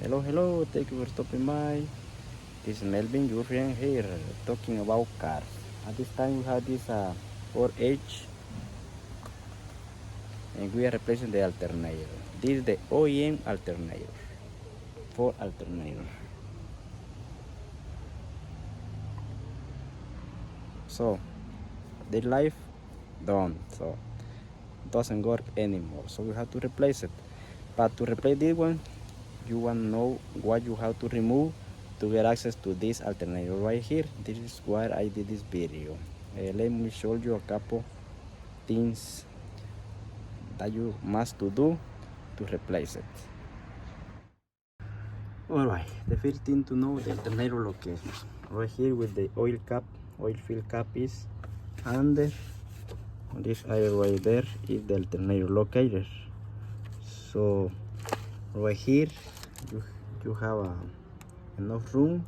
Hello, thank you for stopping by. This is Melvin, your friend here, talking about cars. At this time, we have this 4H, and we are replacing the alternator. This is the OEM alternator, 4 alternator. So, the life done, so doesn't work anymore. So we have to replace it. But to replace this one, you want to know what you have to remove to get access to this alternator right here. This is why I did this video. Let me show you a couple things that you must to do to replace it. Alright, the first thing to know, the alternator location. Right here with the oil fill cap is under this area right there is the alternator locator. So right here you have enough room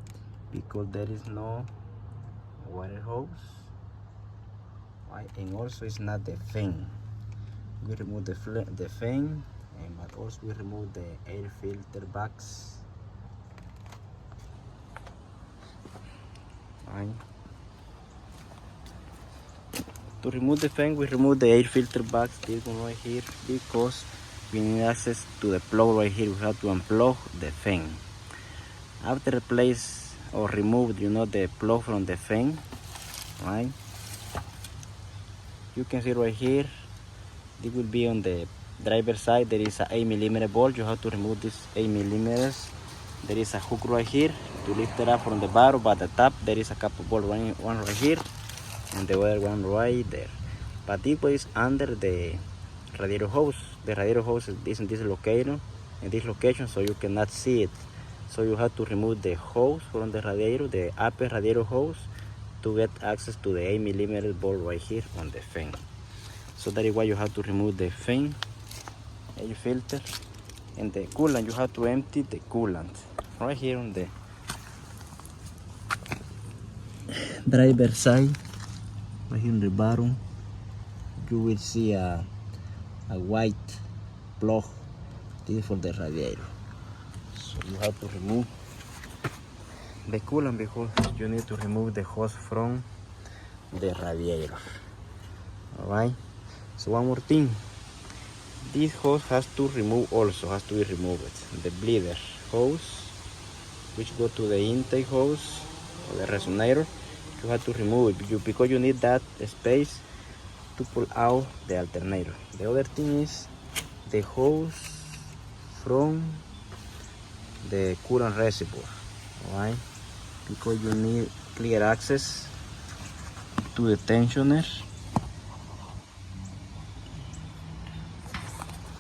because there is no water hose, right? And also it's not the fan. We remove the fan, but also we remove the air filter box, right? To remove the fan, we remove the air filter box, this one right here, because we need access to the plug right here. We have to unplug the fan. After replace or remove, the plug from the fan, right? You can see right here, this will be on the driver side. There is a 8mm bolt. You have to remove this 8mm. There is a hook right here to lift it up from the bottom, but at the top there is a couple bolt, one right here and the other one right there. But this one is under the radiator hose. The radiator hose is in this location, so you cannot see it. So you have to remove the hose from the radiator, the upper radiator hose, to get access to the 8mm bolt right here on the fan. So that is why you have to remove the fan, air filter, and the coolant. You have to empty the coolant right here on the driver side. Right here on the bottom, you will see a white plug. This is for the radiator. So you have to remove the coolant because you need to remove the hose from the radiator. Alright, so one more thing, this hose has to be removed. The bleeder hose, which go to the intake hose or the resonator, you have to remove it because you need that space to pull out the alternator. The other thing is the hose from the coolant reservoir, alright, because you need clear access to the tensioner,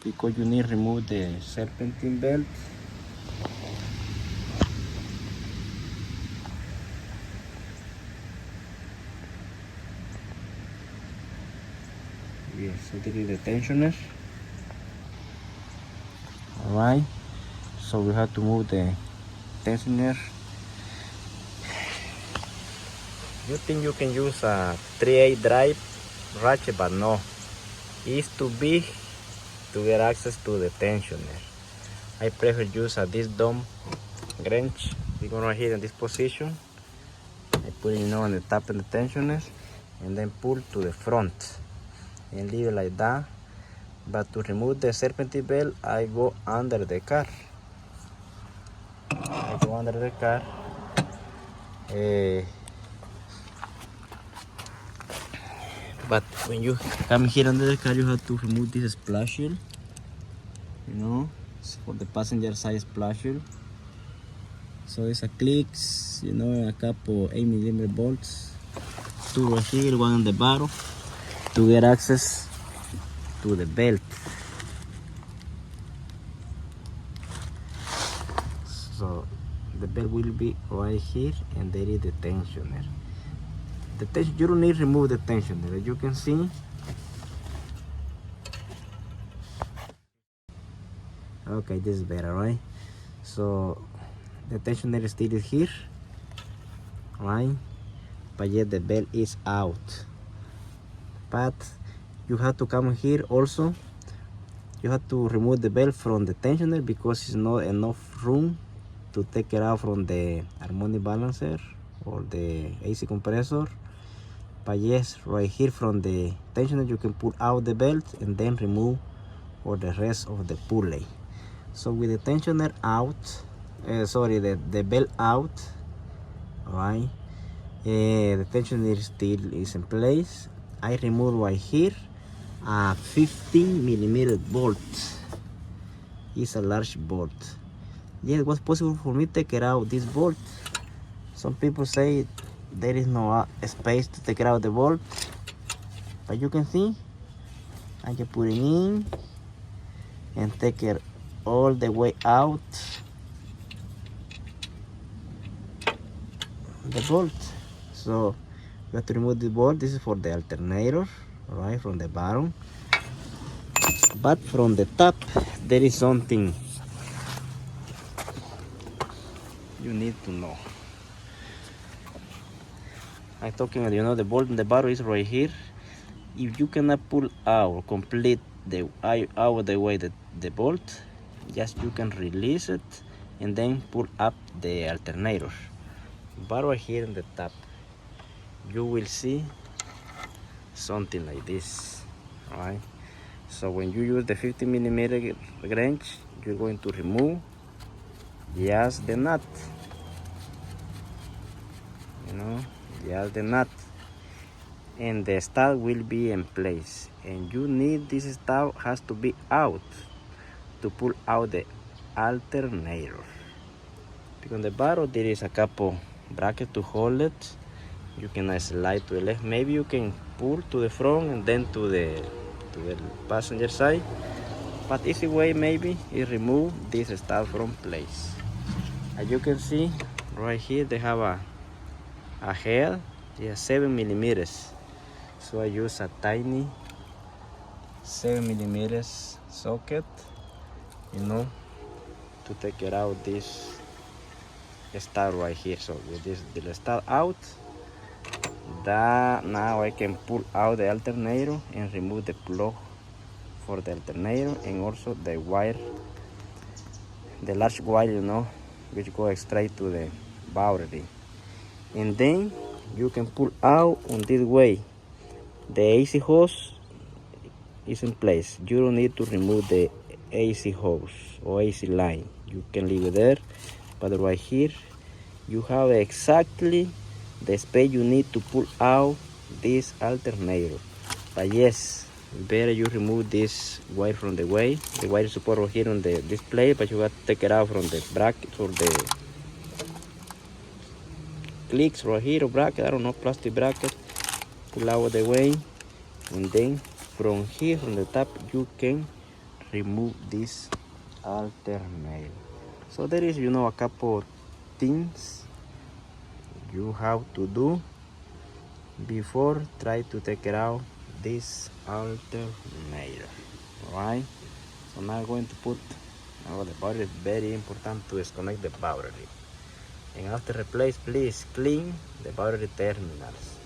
because you need to remove the serpentine belt. Yes, so this is the tensioner. Alright, so we have to move the tensioner. You think you can use a 3/8 drive ratchet, but no, it's too big to get access to the tensioner. I prefer use this dumb wrench. We're gonna hit in this position. I put it on the top of the tensioner and then pull to the front and leave it like that. But to remove the serpentine belt, I go under the car. But when you come here under the car, you have to remove this splasher. It's for the passenger side splasher. So it's a clicks, a couple 8mm bolts. Two right here, one on the bottom, to get access to the belt. So the belt will be right here, and there is the tensioner. You don't need to remove the tensioner, as you can see. Okay, this is better, right? So the tensioner is still here, right? But yet the belt is out. But you have to come here also you have to remove the belt from the tensioner because it's not enough room to take it out from the harmonic balancer or the AC compressor. But yes, right here from the tensioner you can pull out the belt and then remove or the rest of the pulley. So with the tensioner out, the belt out, right, the tensioner still is in place. I remove right here a 15mm bolt. It's a large bolt. Yeah, it was possible for me to take it out this bolt. Some people say there is no space to take it out the bolt, but you can see I can put it in and take it all the way out the bolt. So you have to remove the bolt. This is for the alternator, right, from the bottom. But from the top there is something you need to know. I'm talking, the bolt in the bottom is right here. If you cannot pull out complete out the way the bolt, just you can release it and then pull up the alternator. But right here in the top you will see something like this, right? So when you use the 50mm wrench, you're going to remove just the nut, just the nut, and the stud will be in place. And you need this stud has to be out to pull out the alternator. Because on the bottom there is a couple brackets to hold it. You can slide to the left. Maybe you can pull to the front and then to the passenger side. But easy way maybe is remove this stud from place. As you can see right here, they have a head, 7mm. So I use a tiny 7mm socket, to take it out this stud right here. So with the stud out, now I can pull out the alternator and remove the plug for the alternator, and also the wire, the large wire, which goes straight to the battery. And then you can pull out on this way. The AC hose is in place. You don't need to remove the AC hose or AC line. You can leave it there, but right here you have exactly the space you need to pull out this alternator. But yes, better you remove this wire from the way. The wire is supported here on the display, but you have to take it out from the bracket or the clicks right here, or bracket, I don't know, plastic bracket. Pull out the way, and then from here, from the top, you can remove this alternator. So there is, a couple things you have to do before try to take it out this alternator. Alright, so now I'm going to put the battery. Is very important to disconnect the battery, and after replace, please clean the battery terminals,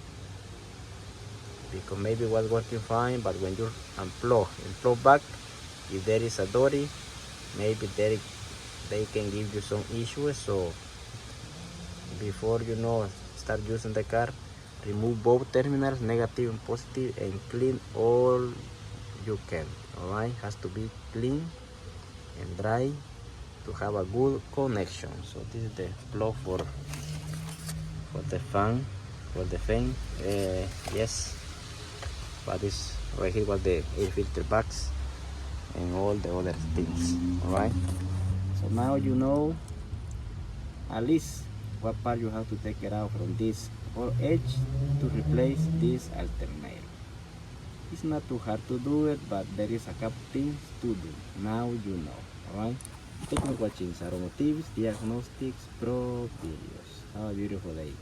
because maybe it was working fine, but when you unplug and plug back, if there is a dirty, maybe they can give you some issues. So before start using the car, remove both terminals, negative and positive, and clean all you can. Alright, has to be clean and dry to have a good connection. So this is the plug for the fan, yes, but this right here was the air filter box and all the other things. Alright, so now you know at least what part you have to take it out from this or edge to replace this alternator. It's not too hard to do it, but there is a couple things to do. Now you know. Alright, thank you for watching Saromotives Diagnostics Pro videos. Have a beautiful day.